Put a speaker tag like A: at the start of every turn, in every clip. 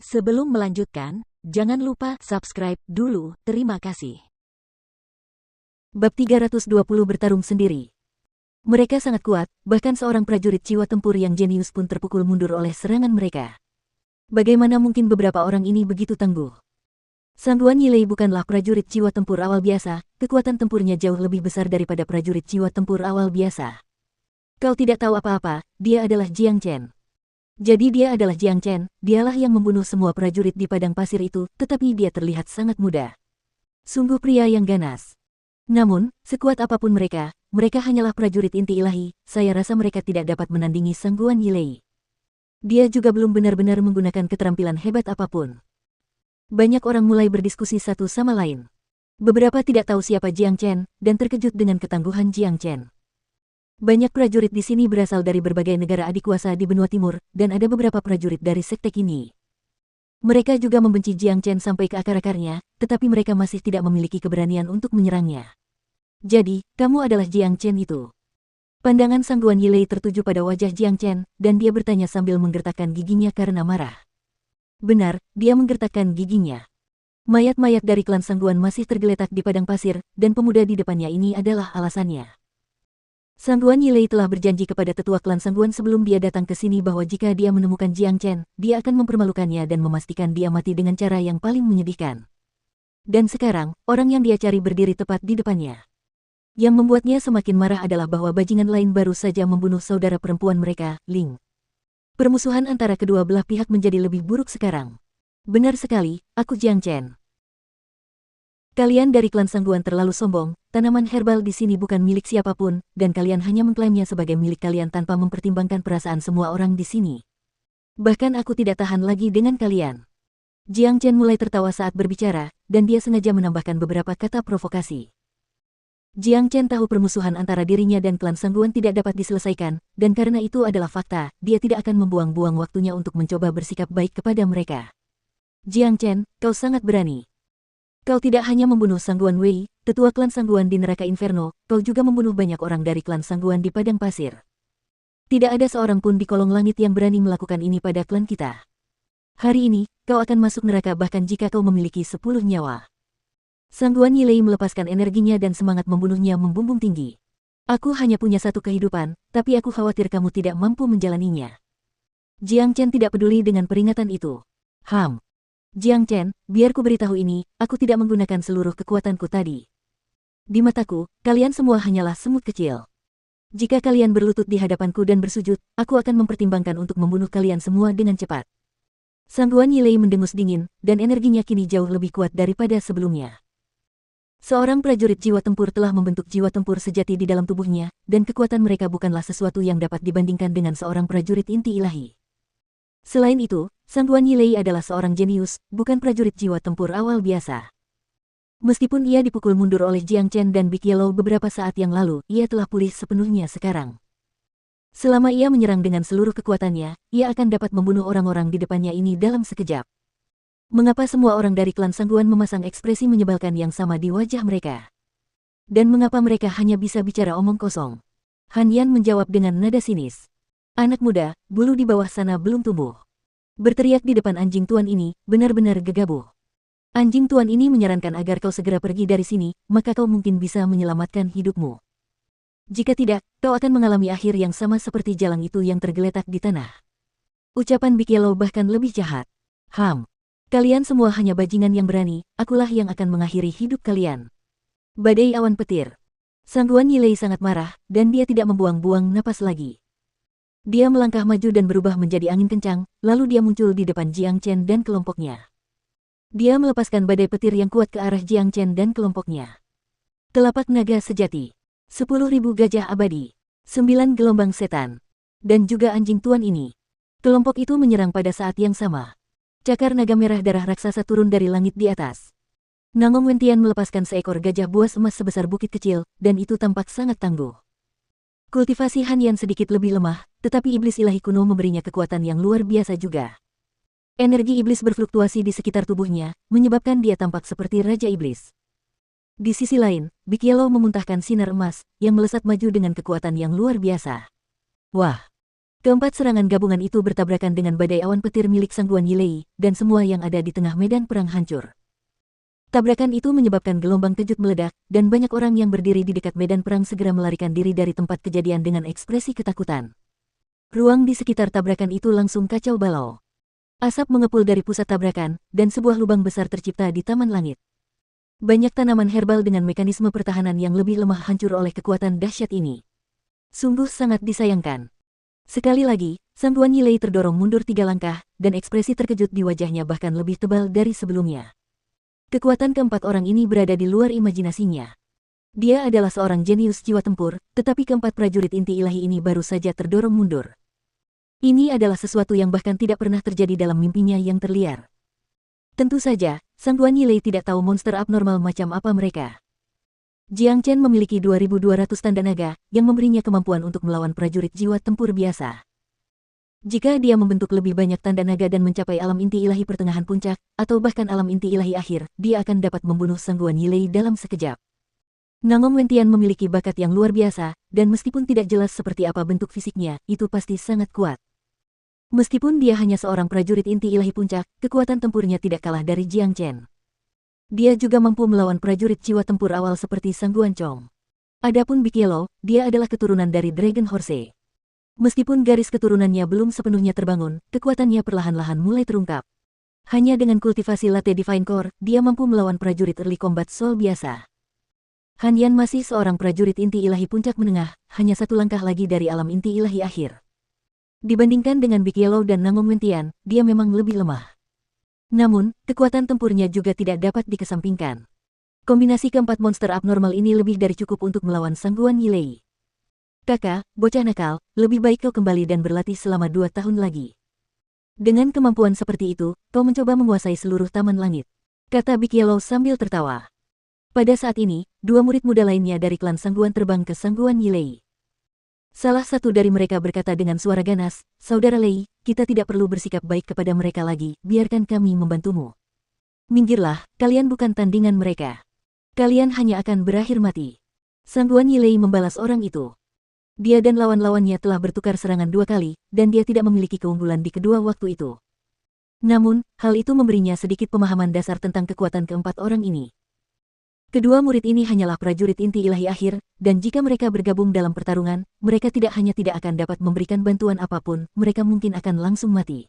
A: Sebelum melanjutkan, jangan lupa subscribe dulu, terima kasih.
B: Bab 320 bertarung sendiri. Mereka sangat kuat, bahkan seorang prajurit jiwa tempur yang jenius pun terpukul mundur oleh serangan mereka. Bagaimana mungkin beberapa orang ini begitu tangguh? Sang Guan Yilei bukanlah prajurit jiwa tempur awal biasa, kekuatan tempurnya jauh lebih besar daripada prajurit jiwa tempur awal biasa. Kau tidak tahu apa-apa, dia adalah Jiang Chen. Jadi dia adalah Jiang Chen, dialah yang membunuh semua prajurit di padang pasir itu, tetapi dia terlihat sangat muda. Sungguh pria yang ganas. Namun, sekuat apapun mereka hanyalah prajurit inti ilahi, saya rasa mereka tidak dapat menandingi Sang Guan Yilei. Dia juga belum benar-benar menggunakan keterampilan hebat apapun. Banyak orang mulai berdiskusi satu sama lain. Beberapa tidak tahu siapa Jiang Chen, dan terkejut dengan ketangguhan Jiang Chen. Banyak prajurit di sini berasal dari berbagai negara adikuasa di benua timur, dan ada beberapa prajurit dari sekte kini. Mereka juga membenci Jiang Chen sampai ke akar-akarnya, tetapi mereka masih tidak memiliki keberanian untuk menyerangnya. Jadi, kamu adalah Jiang Chen itu. Pandangan Sang Guan Yilei tertuju pada wajah Jiang Chen, dan dia bertanya sambil menggertakkan giginya karena marah. Benar, dia menggertakkan giginya. Mayat-mayat dari klan Sang Guan masih tergeletak di padang pasir, dan pemuda di depannya ini adalah alasannya. Sang Guan Yilei telah berjanji kepada tetua klan Sang Guan sebelum dia datang ke sini bahwa jika dia menemukan Jiang Chen, dia akan mempermalukannya dan memastikan dia mati dengan cara yang paling menyedihkan. Dan sekarang, orang yang dia cari berdiri tepat di depannya. Yang membuatnya semakin marah adalah bahwa bajingan lain baru saja membunuh saudara perempuan mereka, Ling. Permusuhan antara kedua belah pihak menjadi lebih buruk sekarang. Benar sekali, aku Jiang Chen. Kalian dari klan Sang Guan terlalu sombong, tanaman herbal di sini bukan milik siapapun, dan kalian hanya mengklaimnya sebagai milik kalian tanpa mempertimbangkan perasaan semua orang di sini. Bahkan aku tidak tahan lagi dengan kalian. Jiang Chen mulai tertawa saat berbicara, dan dia sengaja menambahkan beberapa kata provokasi. Jiang Chen tahu permusuhan antara dirinya dan klan Sang Guan tidak dapat diselesaikan, dan karena itu adalah fakta, dia tidak akan membuang-buang waktunya untuk mencoba bersikap baik kepada mereka. Jiang Chen, kau sangat berani. Kau tidak hanya membunuh Sang Guan Wei, tetua klan Sang Guan di neraka inferno, kau juga membunuh banyak orang dari klan Sang Guan di padang pasir. Tidak ada seorang pun di kolong langit yang berani melakukan ini pada klan kita. Hari ini, kau akan masuk neraka bahkan jika kau memiliki 10 nyawa. Sang Guan Yilei melepaskan energinya dan semangat membunuhnya membumbung tinggi. Aku hanya punya satu kehidupan, tapi aku khawatir kamu tidak mampu menjalaninya. Jiang Chen tidak peduli dengan peringatan itu. Jiang Chen, biar ku beritahu ini, aku tidak menggunakan seluruh kekuatanku tadi. Di mataku, kalian semua hanyalah semut kecil. Jika kalian berlutut di hadapanku dan bersujud, aku akan mempertimbangkan untuk membunuh kalian semua dengan cepat. Sang Guan Yilei mendengus dingin, dan energinya kini jauh lebih kuat daripada sebelumnya. Seorang prajurit jiwa tempur telah membentuk jiwa tempur sejati di dalam tubuhnya, dan kekuatan mereka bukanlah sesuatu yang dapat dibandingkan dengan seorang prajurit inti ilahi. Selain itu, Sang Guan Yilei adalah seorang jenius, bukan prajurit jiwa tempur awal biasa. Meskipun ia dipukul mundur oleh Jiang Chen dan Big Yellow beberapa saat yang lalu, ia telah pulih sepenuhnya sekarang. Selama ia menyerang dengan seluruh kekuatannya, ia akan dapat membunuh orang-orang di depannya ini dalam sekejap. Mengapa semua orang dari klan Sang Guan memasang ekspresi menyebalkan yang sama di wajah mereka? Dan mengapa mereka hanya bisa bicara omong kosong? Han Yan menjawab dengan nada sinis. Anak muda, bulu di bawah sana belum tumbuh. Berteriak di depan anjing tuan ini, benar-benar gegabah. Anjing tuan ini menyarankan agar kau segera pergi dari sini, maka kau mungkin bisa menyelamatkan hidupmu. Jika tidak, kau akan mengalami akhir yang sama seperti jalang itu yang tergeletak di tanah. Ucapan Big Yellow bahkan lebih jahat. Kalian semua hanya bajingan yang berani, akulah yang akan mengakhiri hidup kalian. Badai awan petir. Sang Guan Yilei sangat marah, dan dia tidak membuang-buang napas lagi. Dia melangkah maju dan berubah menjadi angin kencang, lalu dia muncul di depan Jiang Chen dan kelompoknya. Dia melepaskan badai petir yang kuat ke arah Jiang Chen dan kelompoknya. Telapak naga sejati, 10.000 gajah abadi, 9 gelombang setan, dan juga anjing tuan ini. Kelompok itu menyerang pada saat yang sama. Cakar naga merah darah raksasa turun dari langit di atas. Nangong Wentian melepaskan seekor gajah buas emas sebesar bukit kecil, dan itu tampak sangat tangguh. Kultivasi Han Yan sedikit lebih lemah, tetapi iblis ilahi kuno memberinya kekuatan yang luar biasa juga. Energi iblis berfluktuasi di sekitar tubuhnya, menyebabkan dia tampak seperti Raja Iblis. Di sisi lain, Big Yellow memuntahkan sinar emas, yang melesat maju dengan kekuatan yang luar biasa. Wah! Keempat serangan gabungan itu bertabrakan dengan badai awan petir milik Sangguan Yilei, dan semua yang ada di tengah medan perang hancur. Tabrakan itu menyebabkan gelombang kejut meledak, dan banyak orang yang berdiri di dekat medan perang segera melarikan diri dari tempat kejadian dengan ekspresi ketakutan. Ruang di sekitar tabrakan itu langsung kacau balau. Asap mengepul dari pusat tabrakan, dan sebuah lubang besar tercipta di taman langit. Banyak tanaman herbal dengan mekanisme pertahanan yang lebih lemah hancur oleh kekuatan dahsyat ini. Sungguh sangat disayangkan. Sekali lagi, Sangguan Yilei terdorong mundur 3 langkah, dan ekspresi terkejut di wajahnya bahkan lebih tebal dari sebelumnya. Kekuatan keempat orang ini berada di luar imajinasinya. Dia adalah seorang jenius jiwa tempur, tetapi keempat prajurit inti ilahi ini baru saja terdorong mundur. Ini adalah sesuatu yang bahkan tidak pernah terjadi dalam mimpinya yang terliar. Tentu saja, Sangguan Yilei tidak tahu monster abnormal macam apa mereka. Jiang Chen memiliki 2.200 tanda naga, yang memberinya kemampuan untuk melawan prajurit jiwa tempur biasa. Jika dia membentuk lebih banyak tanda naga dan mencapai alam inti ilahi pertengahan puncak, atau bahkan alam inti ilahi akhir, dia akan dapat membunuh Sangguan Yilei dalam sekejap. Nangong Wentian memiliki bakat yang luar biasa, dan meskipun tidak jelas seperti apa bentuk fisiknya, itu pasti sangat kuat. Meskipun dia hanya seorang prajurit inti ilahi puncak, kekuatan tempurnya tidak kalah dari Jiang Chen. Dia juga mampu melawan prajurit jiwa tempur awal seperti Sangguan Chong. Adapun Big Yellow, dia adalah keturunan dari Dragon Horse. Meskipun garis keturunannya belum sepenuhnya terbangun, kekuatannya perlahan-lahan mulai terungkap. Hanya dengan kultivasi Latte Divine Core, dia mampu melawan prajurit early combat soul biasa. Han Yan masih seorang prajurit inti ilahi puncak menengah, hanya 1 langkah lagi dari alam inti ilahi akhir. Dibandingkan dengan Big Yellow dan Nangong Wentian, dia memang lebih lemah. Namun, kekuatan tempurnya juga tidak dapat dikesampingkan. Kombinasi keempat monster abnormal ini lebih dari cukup untuk melawan Sangguan Yilei. Kakak, bocah nakal, lebih baik kau kembali dan berlatih selama 2 tahun lagi. Dengan kemampuan seperti itu, kau mencoba menguasai seluruh taman langit, kata Big Yellow sambil tertawa. Pada saat ini, 2 murid muda lainnya dari klan Sangguan terbang ke Sangguan Yilei. Salah satu dari mereka berkata dengan suara ganas, "Saudara Lei, kita tidak perlu bersikap baik kepada mereka lagi, biarkan kami membantumu. Minggirlah, kalian bukan tandingan mereka. Kalian hanya akan berakhir mati." Sangguan Yilei membalas orang itu. Dia dan lawan-lawannya telah bertukar serangan 2 kali, dan dia tidak memiliki keunggulan di kedua waktu itu. Namun, hal itu memberinya sedikit pemahaman dasar tentang kekuatan keempat orang ini. Kedua murid ini hanyalah prajurit inti ilahi akhir, dan jika mereka bergabung dalam pertarungan, mereka tidak hanya tidak akan dapat memberikan bantuan apapun, mereka mungkin akan langsung mati.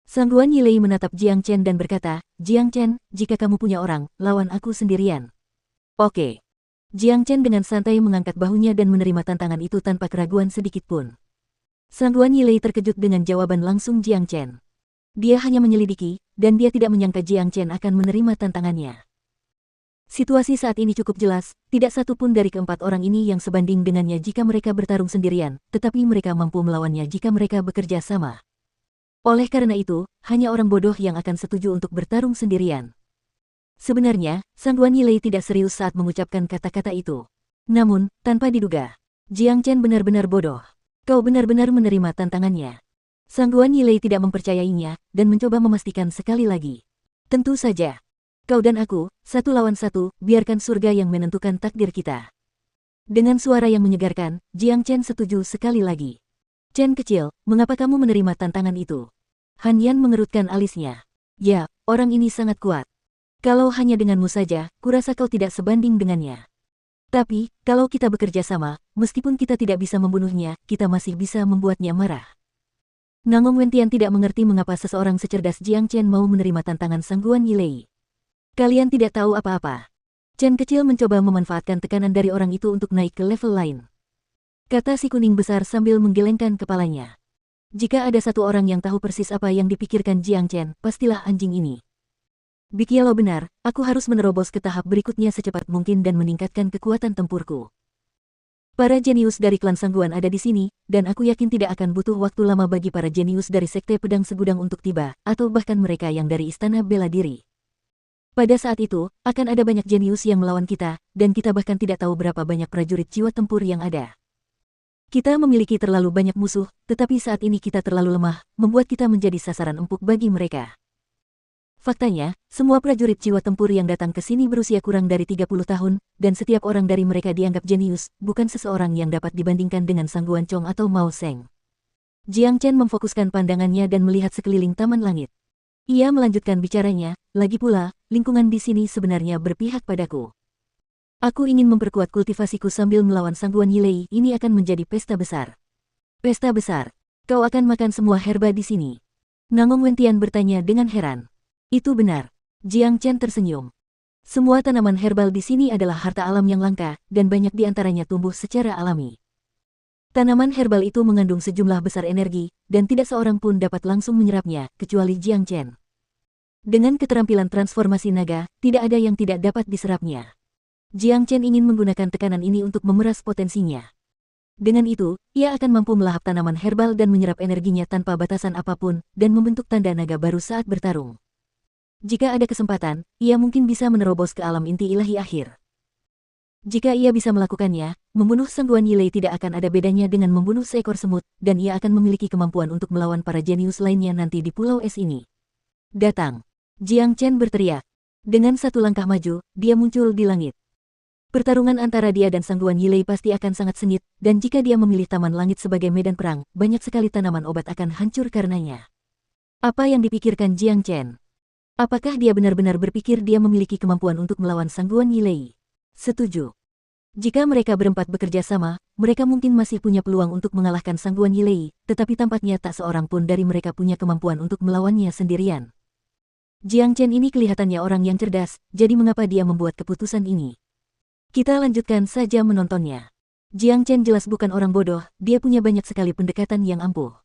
B: Sangguan Yilei menatap Jiang Chen dan berkata, "Jiang Chen, jika kamu punya orang, lawan aku sendirian." "Oke." Jiang Chen dengan santai mengangkat bahunya dan menerima tantangan itu tanpa keraguan sedikit pun. Sangguan Yilei terkejut dengan jawaban langsung Jiang Chen. Dia hanya menyelidiki, dan dia tidak menyangka Jiang Chen akan menerima tantangannya. Situasi saat ini cukup jelas, tidak satu pun dari keempat orang ini yang sebanding dengannya jika mereka bertarung sendirian, tetapi mereka mampu melawannya jika mereka bekerja sama. Oleh karena itu, hanya orang bodoh yang akan setuju untuk bertarung sendirian. Sebenarnya, Sangguan Yilei tidak serius saat mengucapkan kata-kata itu. Namun, tanpa diduga, Jiang Chen benar-benar bodoh. Kau benar-benar menerima tantangannya. Sangguan Yilei tidak mempercayainya, dan mencoba memastikan sekali lagi. Tentu saja. Kau dan aku, 1 lawan 1, biarkan surga yang menentukan takdir kita. Dengan suara yang menyegarkan, Jiang Chen setuju sekali lagi. Chen kecil, mengapa kamu menerima tantangan itu? Han Yan mengerutkan alisnya. Ya, orang ini sangat kuat. Kalau hanya denganmu saja, kurasa kau tidak sebanding dengannya. Tapi, kalau kita bekerja sama, meskipun kita tidak bisa membunuhnya, kita masih bisa membuatnya marah. Nangong Wentian tidak mengerti mengapa seseorang secerdas Jiang Chen mau menerima tantangan Sangguan Yilei. Kalian tidak tahu apa-apa. Chen kecil mencoba memanfaatkan tekanan dari orang itu untuk naik ke level lain, kata si kuning besar sambil menggelengkan kepalanya. Jika ada satu orang yang tahu persis apa yang dipikirkan Jiang Chen, pastilah anjing ini. Big Yellow benar, aku harus menerobos ke tahap berikutnya secepat mungkin dan meningkatkan kekuatan tempurku. Para jenius dari klan Sangguan ada di sini, dan aku yakin tidak akan butuh waktu lama bagi para jenius dari Sekte Pedang Segudang untuk tiba, atau bahkan mereka yang dari Istana Bela Diri. Pada saat itu, akan ada banyak jenius yang melawan kita, dan kita bahkan tidak tahu berapa banyak prajurit jiwa tempur yang ada. Kita memiliki terlalu banyak musuh, tetapi saat ini kita terlalu lemah, membuat kita menjadi sasaran empuk bagi mereka. Faktanya, semua prajurit jiwa tempur yang datang ke sini berusia kurang dari 30 tahun, dan setiap orang dari mereka dianggap jenius, bukan seseorang yang dapat dibandingkan dengan Sangguan Chong atau Mao Seng. Jiang Chen memfokuskan pandangannya dan melihat sekeliling taman langit. Ia melanjutkan bicaranya, lagi pula, lingkungan di sini sebenarnya berpihak padaku. Aku ingin memperkuat kultivasiku sambil melawan Sangguan Yilei, ini akan menjadi pesta besar. Pesta besar? Kau akan makan semua herba di sini? Nangong Wentian bertanya dengan heran. Itu benar. Jiang Chen tersenyum. Semua tanaman herbal di sini adalah harta alam yang langka, dan banyak di antaranya tumbuh secara alami. Tanaman herbal itu mengandung sejumlah besar energi, dan tidak seorang pun dapat langsung menyerapnya, kecuali Jiang Chen. Dengan keterampilan transformasi naga, tidak ada yang tidak dapat diserapnya. Jiang Chen ingin menggunakan tekanan ini untuk memeras potensinya. Dengan itu, ia akan mampu melahap tanaman herbal dan menyerap energinya tanpa batasan apapun, dan membentuk tanda naga baru saat bertarung. Jika ada kesempatan, ia mungkin bisa menerobos ke alam inti ilahi akhir. Jika ia bisa melakukannya, membunuh Sangguan Yilei tidak akan ada bedanya dengan membunuh seekor semut, dan ia akan memiliki kemampuan untuk melawan para jenius lainnya nanti di pulau es ini. Datang! Jiang Chen berteriak. Dengan satu langkah maju, dia muncul di langit. Pertarungan antara dia dan Sangguan Yilei pasti akan sangat sengit, dan jika dia memilih Taman Langit sebagai medan perang, banyak sekali tanaman obat akan hancur karenanya. Apa yang dipikirkan Jiang Chen? Apakah dia benar-benar berpikir dia memiliki kemampuan untuk melawan Sangguan Yilei? Setuju. Jika mereka berempat bekerja sama, mereka mungkin masih punya peluang untuk mengalahkan Sangguan Yilei, tetapi tampaknya tak seorang pun dari mereka punya kemampuan untuk melawannya sendirian. Jiang Chen ini kelihatannya orang yang cerdas, jadi mengapa dia membuat keputusan ini? Kita lanjutkan saja menontonnya. Jiang Chen jelas bukan orang bodoh, dia punya banyak sekali pendekatan yang ampuh.